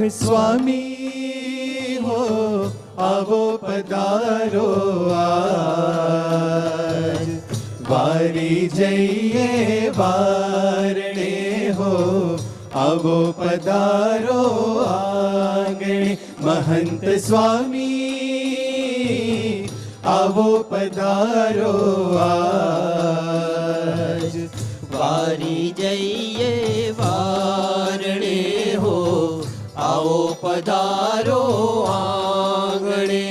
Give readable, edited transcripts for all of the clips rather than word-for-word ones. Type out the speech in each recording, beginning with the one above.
સ્વામી હો આવો પધારો આજ, વારી જઈએ વારણે હો આવો પધારો આંગણે. મહંત સ્વામી આવો પધારો આજ, વારી જઈએ વારણે હો આવો પધારો આંગણે.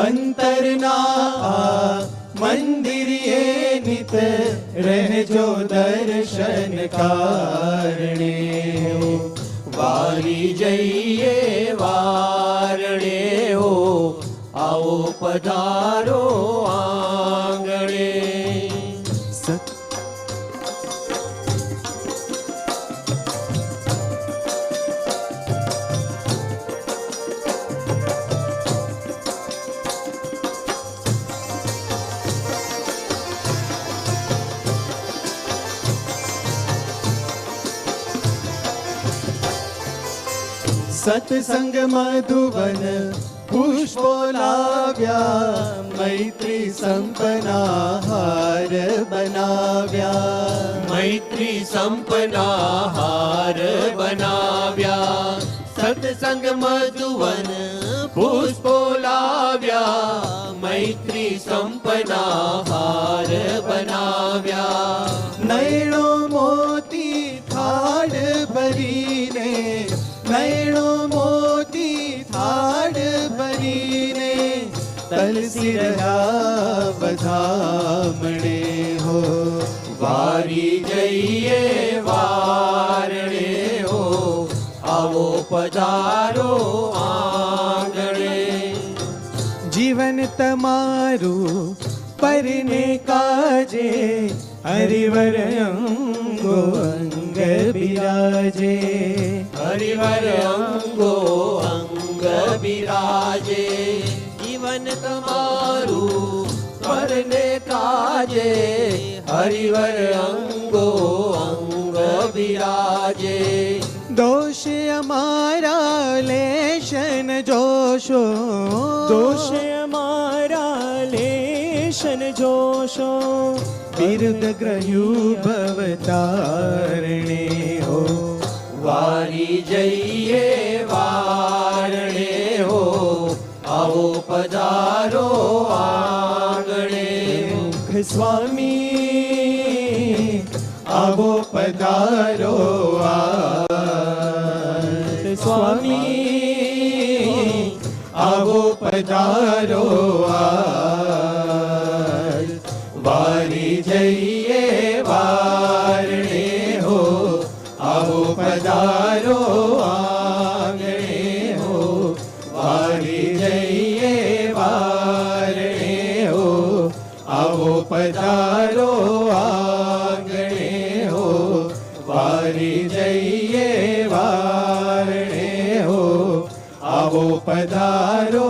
અંતરના મંદિરે નિત રહેજો દર્શન કારણે. વારી જઈએ વારણે હો આવો પધારો આંગણે. સત્સંગ મધુવન પુષ્પો લાવ્યા, મૈત્રી સંપના હાર બનાવ્યા. મૈત્રી સંપના હાર બનાવ્યા. સત્સંગ મધુવન પુષ્પો લાવ્યા, મૈત્રી સંપના હાર બનાવ્યા. નૈણો મોતી થાળ ભરીને, નૈણો મોતી થાળ ભરીને, તલસી રહ્યા બધામણે હો. વારી જઈએ વારણે હો આવો પધારો આંગણે. જીવન તમારું પરને કાજે, હરિવર અંગો અંગ બિરાજે. હરિવર અંગો અંગ બિરાજે. જીવન તમારું પરને કાજે, હરિવર અંગો અંગ બિરાજે. દોષ અમારા લેશન જોશો, દોષ અમારા લેશન જોશો. બિરુદ ગ્રહ્યું ભવતારણે હો. વારી જઈએ વારણે હો આવો પધારો આંગણે. મુખ સ્વામી આવો પધારો આજ, સ્વામી આવો પધારો આજ. વારી જઈએ વારણે હો આવો પધારો આંગણે હો. વારી જઈએ વારણે હો આવો પધારો આંગણે હો. વારી જઈએ વારણે હો આવો પધારો